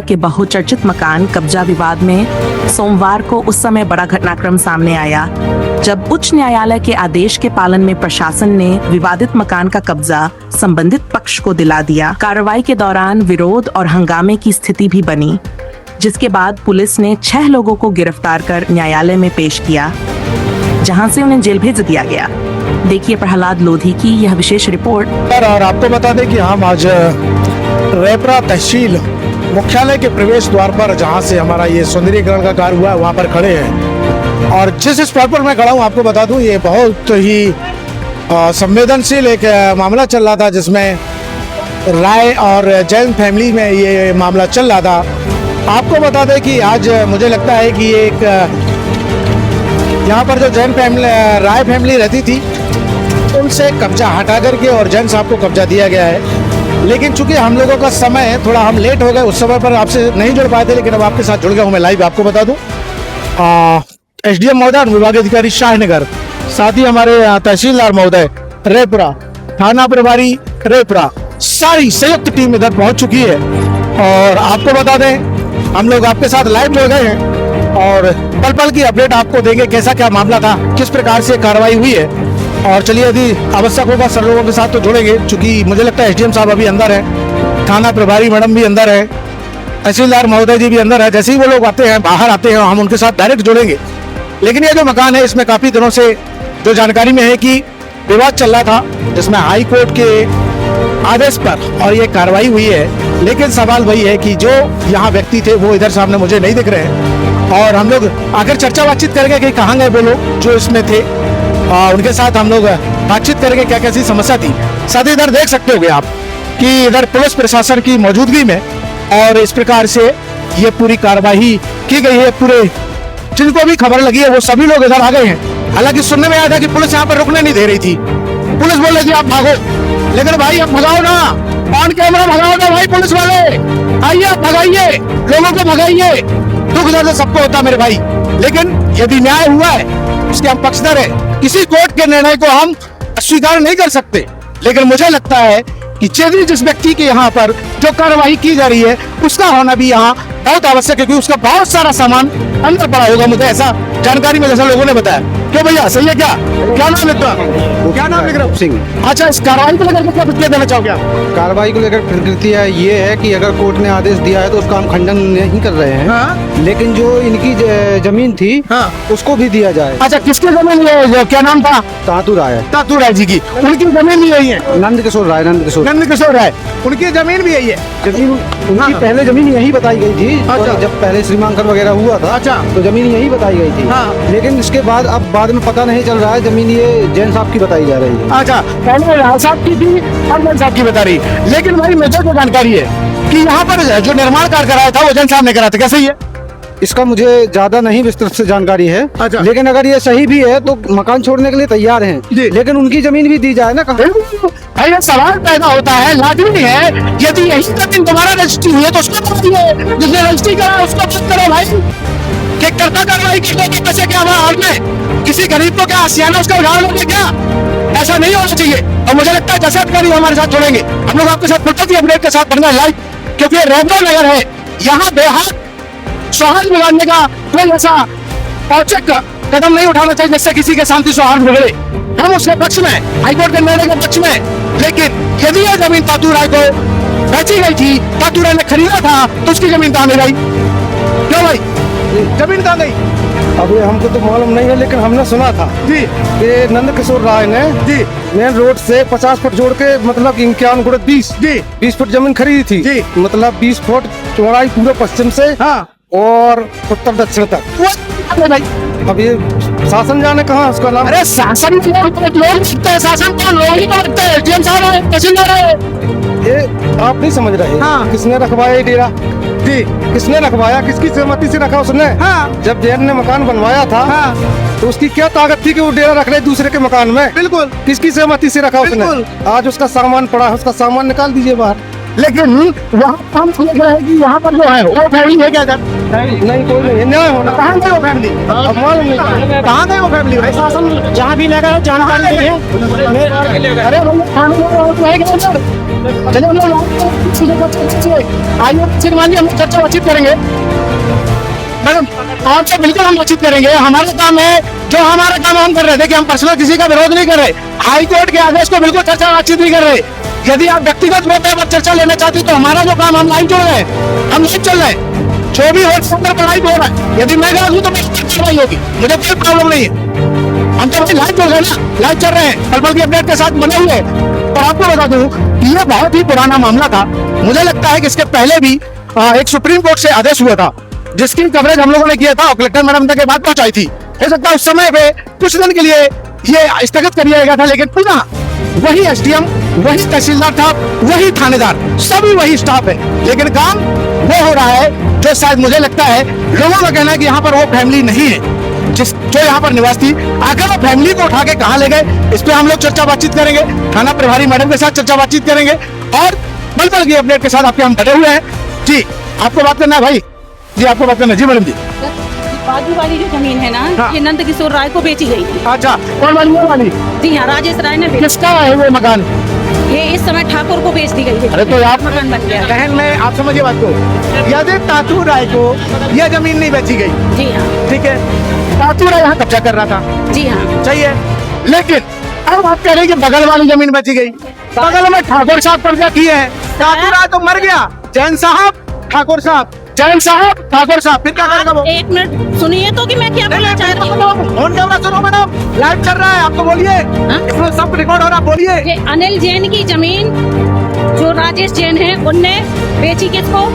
के बहुचर्चित मकान कब्जा विवाद में सोमवार को उस समय बड़ा घटनाक्रम सामने आया जब उच्च न्यायालय के आदेश के पालन में प्रशासन ने विवादित मकान का कब्जा संबंधित पक्ष को दिला दिया। कार्रवाई के दौरान विरोध और हंगामे की स्थिति भी बनी, जिसके बाद पुलिस ने 6 लोगों को गिरफ्तार कर न्यायालय में पेश किया, जहां से उन्हें जेल भेज दिया गया। देखिए प्रहलाद लोधी की यह विशेष रिपोर्ट। और आपको बता दें कि हम आज रेपरा तहसील मुख्यालय के प्रवेश द्वार पर, जहां से हमारा ये सौंदर्यीकरण का कार्य हुआ है, वहां पर खड़े हैं। और जिस स्पॉट पर मैं खड़ा हूं, आपको बता दूं, ये बहुत ही संवेदनशील एक मामला चल रहा था, जिसमें राय और जैन फैमिली में ये मामला चल रहा था। आपको बता दें कि आज मुझे लगता है कि एक यहाँ पर जो जैन फैमिली, राय फैमिली रहती थी, उनसे कब्जा हटा करके और जैन साहब को कब्जा दिया गया है। लेकिन चूंकि हम लोगों का समय थोड़ा, हम लेट हो गए, उस समय पर आपसे नहीं जुड़ पाए थे, लेकिन अब आपके साथ जुड़ गया हूँ मैं लाइव। आपको बता दूं, एसडीएम महोदय, विभागीय अधिकारी शाहनगर, साथ ही हमारे तहसीलदार महोदय रेपरा, थाना प्रभारी रेपरा, सारी संयुक्त टीम इधर पहुंच चुकी है। और आपको बता दें, हम लोग आपके साथ लाइव जुड़ गए हैं और पल पल की अपडेट आपको देंगे, कैसा क्या मामला था, किस प्रकार से कार्रवाई हुई है। और चलिए, यदि आवश्यक होगा सब लोगों के साथ तो जुड़ेंगे, क्योंकि मुझे लगता है एसडीएम साहब अभी अंदर है, थाना प्रभारी मैडम भी अंदर है, तहसीलदार महोदय जी भी अंदर है। जैसे ही वो लोग आते हैं, बाहर आते हैं, हम उनके साथ डायरेक्ट जुड़ेंगे। लेकिन ये जो मकान है, इसमें काफी दिनों से जो जानकारी में है कि विवाद चल रहा था, जिसमें हाई कोर्ट के आदेश पर और ये कार्रवाई हुई है। लेकिन सवाल वही है कि जो यहाँ व्यक्ति थे वो इधर सामने मुझे नहीं दिख रहे हैं। और हम लोग आखिर चर्चा बातचीत करेंगे कि कहाँ गए वो लोग जो इसमें थे, उनके साथ हम लोग बातचीत करेंगे क्या कैसी समस्या थी। साथ ही इधर देख सकते होंगे आप कि इधर पुलिस प्रशासन की मौजूदगी में और इस प्रकार से ये पूरी कार्रवाई की गई है। पूरे जिनको भी खबर लगी है वो सभी लोग इधर आ गए हैं। हालांकि सुनने में आया था कि पुलिस यहाँ पर रुकने नहीं दे रही थी, पुलिस बोल रही थी आप भागो, लेकिन भाई आप भगाओ ना, ऑन कैमरा भगाओ ना भाई, पुलिस वाले आइए, आप भगाइए, लोगों को भगाइए। दुख दर्द सबको होता है मेरे भाई, लेकिन यदि न्याय हुआ है उसके हम पक्षधर है। किसी कोर्ट के निर्णय को हम अस्वीकार नहीं कर सकते, लेकिन मुझे लगता है कि जिस व्यक्ति के यहाँ पर जो कार्रवाई की जा रही है उसका होना भी यहाँ बहुत आवश्यक है, क्योंकि उसका बहुत सारा सामान अंदर पड़ा होगा। मुझे ऐसा जानकारी में जैसा लोगों ने बताया। क्यों भैया, सही है क्या? क्या नाम है तुम्हारा? क्या नाम है? सिंह। अच्छा, इस कार्रवाई को लेकर क्या प्रतिक्रिया देना चाहोगे आप? कार्रवाई को लेकर प्रतिक्रिया ये है कि अगर कोर्ट ने आदेश दिया है तो उसका हम खंडन नहीं कर रहे हैं। हाँ? लेकिन जो इनकी जमीन थी, हाँ? उसको भी दिया जाए। अच्छा, किसकी जमीन है? क्या नाम था? तातू राय। तातू राय जी की, उनकी जमीन भी यही है? नंद किशोर राय। नंद किशोर राय, उनकी जमीन भी यही है? जमीन उनकी पहले जमीन यही बताई गई थी। अच्छा। जब पहले श्रीमांकन वगैरह हुआ था, अच्छा, तो जमीन यही बताई गई थी। हाँ। लेकिन इसके बाद अब बाद में पता नहीं चल रहा है, जमीन ये जैन साहब की बताई जा रही है। अच्छा, पहले राय साहब की थी और जैन साहब की बता रही। लेकिन भाई मुझे जो जानकारी है कि यहाँ पर जो निर्माण कार्य कराया था वो जैन साहब ने कराया था, क्या सही है? इसका मुझे ज्यादा नहीं विस्तृत से जानकारी है। अच्छा। लेकिन अगर ये सही भी है तो मकान छोड़ने के लिए तैयार हैं, लेकिन उनकी जमीन भी दी जाए ना। कहाँ सवाल पैदा होता है, लाजमी है, यदि यही जमीन दोबारा रजिस्ट्री हुई है तो उसको जिसने रजिस्ट्री करा उसको बंद करो भाई। कि करता कार्रवाई की पैसे क्या हाल में किसी गरीब को क्या आसियाना उसका उधार लोगे क्या? ऐसा नहीं होना चाहिए। और मुझे लगता है जैसे अधिकारी हमारे साथ जोड़ेंगे, हम लोग आपके साथ फुर्सत अपडेट के साथ बढ़ना लाइव, क्योंकि रेपरा नगर है, यहाँ बेहद सौहार्द बिगाड़ने का कोई ऐसा औचक कदम नहीं उठाना चाहिए जिससे किसी के शांति सौहार्द बिगड़े। हम उसके पक्ष में, हाईकोर्ट के निर्णय के पक्ष में। लेकिन यदि यह जमीन तातू राय को बेची गई थी, तातू राय ने खरीदा था, तो उसकी जमीन कहाँ गई? क्यों भाई, जमीन कहाँ गई? अभी हमको तो मालूम नहीं है, लेकिन हमने सुना था जी कि नंद किशोर राय ने जी मेन रोड से 50 फुट जोड़ के, मतलब 21 फुट जमीन खरीदी थी जी। मतलब 20 फुट चौड़ाई पूरे पश्चिम से, हाँ, और उत्तर दक्षिण तक। अब ये शासन जाने कहाँ उसका नाम। अरे शासन लोग लिखते हैं, शासन को लोग ही लिखते हैं, एसडीएम साहब है, तहसीलदार है। ये आप नहीं समझ रहे। हाँ। किसने रखवाया ये डेरा जी? किसने रखवाया, किसकी सहमति से रखा उसने? हाँ। जब जैन ने मकान बनवाया था, हाँ, तो उसकी क्या ताकत थी कि वो डेरा रख रहे दूसरे के मकान में? बिल्कुल। किसकी सहमति से रखा उसने? आज उसका सामान पड़ा है, उसका सामान निकाल दीजिए बाहर। लेकिन वहाँ हम समझ रहे हैं कि यहाँ पर जो है वो फैमिली है क्या सर? नहीं कोई नहीं न्याय होना। कहाँ गए वो फैमिली? अब मालूम नहीं कहाँ गए वो फैमिली? भाई शासन जहाँ भी लगा है जानकारी नहीं है। अरे आइए मान हम चर्चा बातचीत करेंगे। मैडम आपसे बिल्कुल हम बातचीत करेंगे। हमारा काम है, जो हमारा काम हम कर रहे हैं। देखिए हम पर्सनल किसी का विरोध नहीं कर रहे, हाई कोर्ट के आदेश को बिल्कुल चर्चा बातचीत नहीं कर रहे। यदि आप व्यक्तिगत मुद्दे पर चर्चा लेना चाहते हैं तो हमारा जो काम, हम लाइव जोड़ रहे हैं, हम लाइव चल रहे हैं, जो भी हो लाइव हो रहा है। यदि मैं गलत हूँ तो मेरी कार्रवाई होगी, मुझे कोई प्रॉब्लम नहीं है। हम तो लाइव चल रहे हैं ना, लाइव चल रहे हैं, पल-पल की अपडेट के साथ बने हुए हैं। और आपको बता दूं कि ये बहुत ही पुराना मामला था। मुझे लगता है कि इसके पहले भी एक सुप्रीम कोर्ट से आदेश हुआ था, जिसकी कवरेज हम लोगों ने किया था और कलेक्टर मैडम तक के बाद पहुंचाई थी। हो सकता है उस समय पे कुछ दिन के लिए ये स्थगित कर दिया गया था, लेकिन पुनः वही एसडीएम, वही तहसीलदार था, वही थानेदार, सभी वही स्टाफ है। लेकिन काम वो हो रहा है जो शायद मुझे लगता है लोगों का कहना है कि यहाँ पर वो फैमिली नहीं है जो यहाँ पर निवास थी। आखिर वो फैमिली को उठा के कहाँ ले गए, इस पे हम लोग चर्चा बातचीत करेंगे। थाना प्रभारी मैडम के साथ चर्चा बातचीत करेंगे और पल-पल की अपडेट के साथ आपके हम डटे हुए हैं। जी आपको बात करना है भाई? जी आपको बात करना है। जी मैडम जी। बाजू वाली जो जमीन है ना, हाँ। ये नंद किशोर राय को बेची गई थी। अच्छा, कौन वाली है वाली? जी हाँ, राजेश राय ने बेची। किसका है वो मकान? ये इस समय ठाकुर को बेच दी गई है। अरे तो आप मकान बन गया। बहन में आप समझिए बात को, यदि तातू राय को यह जमीन नहीं बेची गई, जी हाँ, ठीक है, तातू राय यहाँ कब्जा कर रहा था, जी हाँ, चाहिए, लेकिन अब आप कह रहे हैं कि बगल वाली जमीन बेची गई। बगल में ठाकुर साहब कब्जा किए हैं, तातू राय तो मर गया, जैन साहब ठाकुर साहब, जैन साहब ठाकुर साहब, फिर क्या करेगा वो? एक मिनट सुनिए तो कि मैं क्या बोलना चाह रही हूँ। फोन कैमरा सुनो मैडम, लाइव चल रहा है, आपको बोलिए, इसमें सब रिकॉर्ड हो रहा है, बोलिए। ये अनिल जैन की जमीन जो राजेश जैन है, उनने बेची किसको?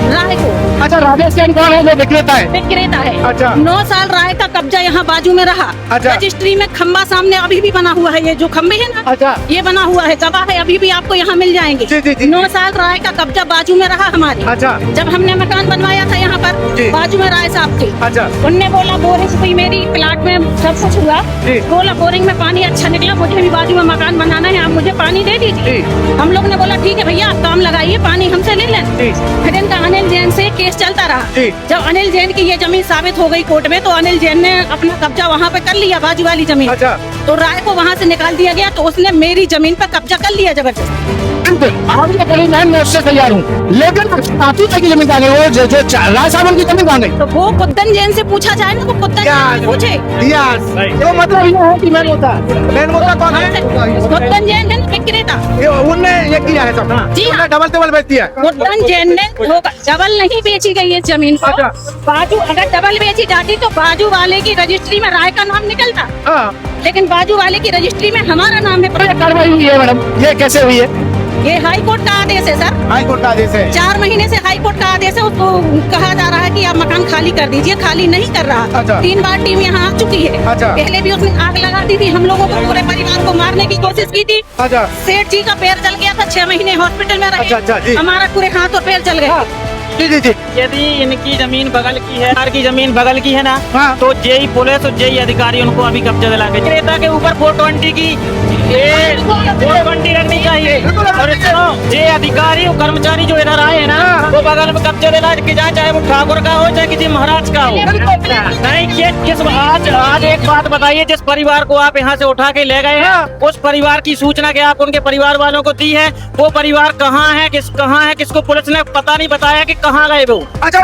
राय को। अच्छा, राजेश जैन कौन है जो विक्रेता है? विक्रेता है। अच्छा। 9 साल राय का कब्जा यहाँ बाजू में रहा। अच्छा। रजिस्ट्री में खम्बा सामने अभी भी बना हुआ है, ये जो खम्बे है ना, अच्छा। ये बना हुआ है, गवाह है, अभी भी आपको यहाँ मिल जाएंगे। जी, जी, जी। 9 साल राय का कब्जा बाजू में रहा हमारे। अच्छा। जब हमने मकान बनवाया था यहाँ जी। पर, बाजू में राय साहब थे। अच्छा। उनने बोला बोरिंग हुई मेरी, प्लाट में सब कुछ हुआ, जी। बोला बोरिंग में पानी अच्छा निकला, मुझे भी बाजू में मकान बनाना है, आप मुझे पानी दे दीजिए। जी। हम लोग ने बोला ठीक है भैया, आप काम लगाइए, पानी हमसे ले लें। जी। फिर इनका अनिल जैन से केस चलता रहा। जी। जब अनिल जैन की ये जमीन साबित हो गई कोर्ट में, तो अनिल जैन ने अपना कब्जा वहाँ पे कर लिया, बाजू वाली जमीन। अच्छा। तो राय को वहाँ से निकाल दिया गया, तो उसने मेरी जमीन पर कब्जा कर लिया जबरदस्ती। आप ये करीब मैं उससे तैयार हूँ, लेकिन तातू की जमीन कहाँ गई? वो जो राय साहब की जमीन कहाँ गई? तो वो कुद्दन जैन से पूछा जाए ना, वो कुद्दन जैन से पूछे। तो मतलब ये है कि मैन होता कौन है? कुद्दन जैन है ना विक्रेता। उनने ये किया है सब? जी हाँ। डबल टेबल बेच दिया। कुद्दन जैन ने डबल नहीं बेची गई है जमीन को। अच्छा। बाजू अगर डबल बेची जाती तो बाजू वाले की रजिस्ट्री में राय का नाम निकलता, हाँ। लेकिन बाजू वाले की रजिस्ट्री में हमारा नाम है। ये कार्रवाई हुई है मैडम, ये कैसे हुई है? ये हाई कोर्ट का आदेश है सर। हाई कोर्ट का आदेश है। 4 महीने से हाई कोर्ट का आदेश है, उसको कहा जा रहा है कि आप मकान खाली कर दीजिए, खाली नहीं कर रहा। अच्छा। 3 बार टीम यहाँ आ चुकी है। अच्छा। पहले भी उसने आग लगा दी थी, हम लोगों को, पूरे परिवार को मारने की कोशिश की थी। अच्छा। सेठ जी का पैर जल गया था, 6 महीने हॉस्पिटल में रहे। अच्छा, अच्छा, जी। हमारा पूरे हाथ और पैर जल गए। जी जी जी। यदि इनकी जमीन बगल की है, सरकार की जमीन बगल की है ना, हाँ। तो जेई पुलिस और जेई अधिकारी उनको अभी कब्जा दिला के क्रेता के ऊपर 420 की 420 रखनी चाहिए। और जे अधिकारी और कर्मचारी जो इधर आए हैं ना, वो बगल में कब्जा दिला के जाए, चाहे वो ठाकुर का हो चाहे किसी महाराज का हो। नहीं किस आज एक बात बताइए, जिस परिवार को आप यहाँ से उठा के ले गए हैं, उस परिवार की सूचना के आप उनके परिवार वालों को दी है? वो परिवार कहाँ है, किसको पुलिस ने पता नहीं बताया कि कहाँ गए वो? अच्छा,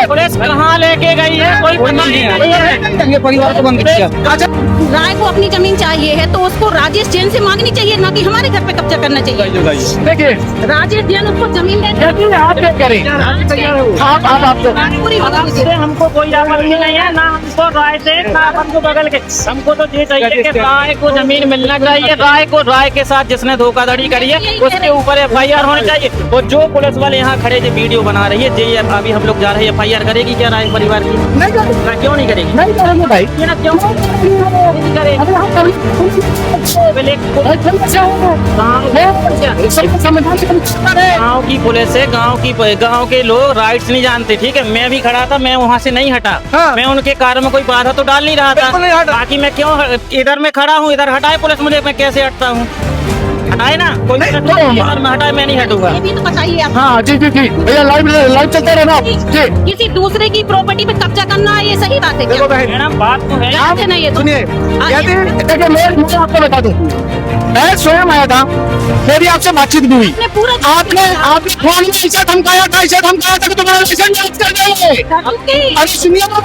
पुलिस कहाँ लेके गई है कोई पता नहीं है। ये परिवार को बंद किया। अच्छा, राय को अपनी जमीन चाहिए है तो उसको राजेश जैन से मांगनी चाहिए, ना कि हमारे घर पे कब्जा करना चाहिए। देखिए राजेश जैन उसको जमीन दे यदि आप ये करें, आप पूरी होगा से हमको कोई आपत्ति नहीं है, ना हमको राय से, ना हमको बगल के। हमको तो ये चाहिए कि राय को जमीन मिलना चाहिए। राय के साथ जिसने धोखाधड़ी करी है उसके ऊपर FIR होनी चाहिए। और जो पुलिस वाले यहाँ खड़े जो वीडियो बना रही है, जे अभी हम लोग जा रहे हैं, FIR करेगी क्या राय परिवार की? नहीं करेंगे, क्यों नहीं करेगी? नहीं करेंगे भाई। ये ना क्यों नहीं करेगी? गाँव की पुलिस है, गाँव के लोग राइट्स नहीं जानते। ठीक है, मैं भी खड़ा था, मैं वहाँ से नहीं हटा। हाँ। मैं उनके कार्य में कोई बाधा तो डाल नहीं रहा था। बिल्कुल नहीं हटा। बाकी मैं क्यों इधर में खड़ा हूँ, इधर हटाए पुलिस मुझे, मैं कैसे हटता हूँ? हटाए ना, कोई नहीं, मैं हटाए, मैं नहीं हटूंगा। ये भी तो बताइए आप। हाँ जी जी जी भैया, लाइव चलता रहना आप। जी किसी दूसरे की प्रॉपर्टी पे कब्जा करना है, ये सही बात है देखो क्या? बहन, मैडम बात तो है। बात है ना ये तो। सुनिए, आगे। देखिए मैं आपको बता दूं, मैं स्वयं आया था, मेरी आपसे बातचीत भी हुई। आपने पूरा आपने फोन में ऐसा धमकाया था कि तुम्हारा लाइसेंस जब्त कर देंगे। आपके- अरे सुनिए ना,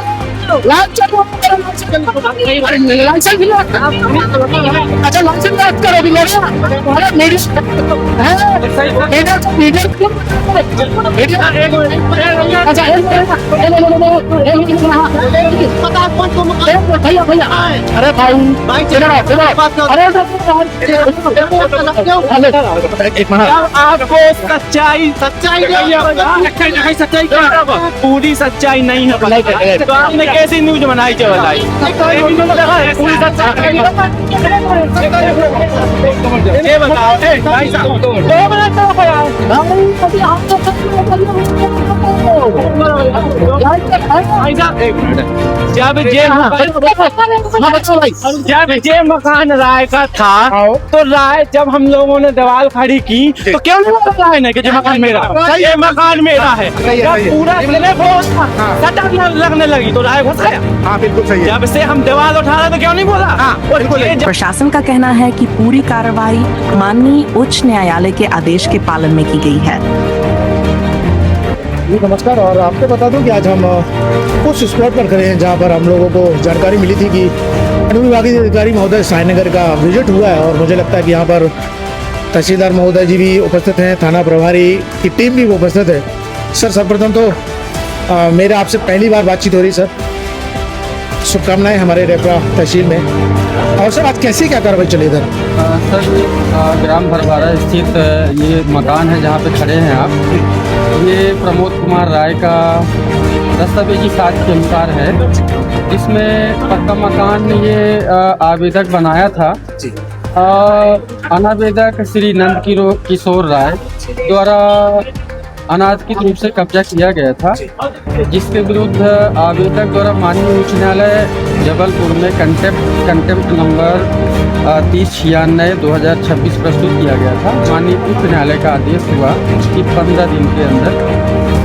लाइसेंस लाइसेंस भी अच्छा लाइसेंस जब्त करोगे मेरा? अरे मेरी भैया भैया, अरे भाई चलो चलो, अरे एक मिनट, आपको सच्चाई सच्चाई पूरी सच्चाई नहीं है। तो आपने कैसी न्यूज बनाई जो बताई? पूरी सच्चाई ये बताओ। भाई साहब, 2 मिनट भाई साहब, 1 मिनट। जब ये मकान राय का था, तो राय जब हम लोगों ने दीवार खड़ी की तो क्यों नहीं बोला राय ने कि ये मकान मेरा, ये मकान मेरा है? जब पूरा सटक लगने लगी तो राय घुस गया। हाँ बिल्कुल सही है। जब से हम दीवार उठा रहे तो क्यों नहीं बोला? ये जब- प्रशासन का कहना है कि पूरी कार्रवाई माननीय उच्च न्यायालय के आदेश के पालन में की गई है। जी नमस्कार, और आपको बता दूं कि आज हम उस स्पॉट पर खड़े हैं जहां पर हम लोगों को जानकारी मिली थी कि वन विभागीय अधिकारी महोदय सायनगर का विजिट हुआ है, और मुझे लगता है कि यहाँ पर तहसीलदार महोदय जी भी उपस्थित हैं, थाना प्रभारी की टीम भी उपस्थित है। सर सर्वप्रथम तो मेरा आपसे पहली बार बातचीत हो रही सर, शुभकामनाएं हमारे रेपरा तहसील में। और सर आज कैसी क्या कार्रवाई चली इधर? सर ग्राम भरवारा स्थित ये मकान है जहाँ पे खड़े हैं आप, ये प्रमोद कुमार राय का दस्तावेजी साक्ष्य के अनुसार है, जिसमें पक्का मकान ये आवेदक बनाया था। अनावेदक श्री नंद किशोर राय द्वारा अनाधिकृत रूप से कब्जा किया गया था, जिसके विरुद्ध आवेदक द्वारा माननीय उच्च न्यायालय जबलपुर में कंटेम्प्ट नंबर 3096/2026 प्रस्तुत किया गया था। माननीय उच्च न्यायालय का आदेश हुआ कि 15 दिन के अंदर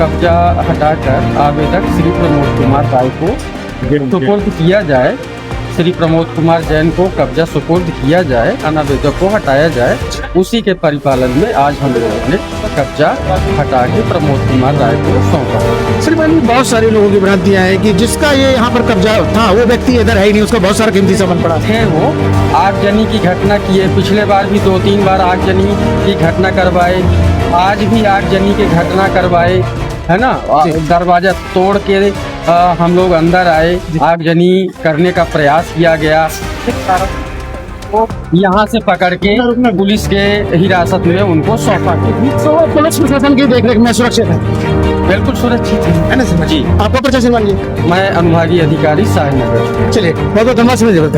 कब्जा हटाकर आवेदक श्री प्रमोद कुमार राय को सुपुर्द किया जाए, श्री प्रमोद कुमार जैन को कब्जा सुपुर्द किया जाए, अनावेदक को हटाया जाए। उसी के परिपालन में आज हम लोगों ने कब्जा हटा के प्रमोद कुमार राय को सौंपा। सर मैंने बहुत सारे लोगों की भ्रांतियां हैं कि जिसका ये यहाँ पर कब्जा था वो व्यक्ति इधर है ही नहीं, उसका बहुत सारा कीमती सामान पड़ा थे वो आगजनी की घटना की है, पिछले बार भी 2-3 बार आगजनी की घटना करवाए, आज भी आगजनी की घटना करवाए, है ना। दरवाजा तोड़ के हम लोग अंदर आए, आगजनी करने का प्रयास किया गया, यहाँ से पकड़ के पुलिस के हिरासत में उनको सौंपा गया। पुलिस प्रशासन की देखरेख में सुरक्षित है, बिल्कुल सुरक्षित है ना सर? जी। आपका प्रशासन मानिए। मैं अनुभागीय अधिकारी सायनगर। चलिए बहुत बहुत धन्यवाद।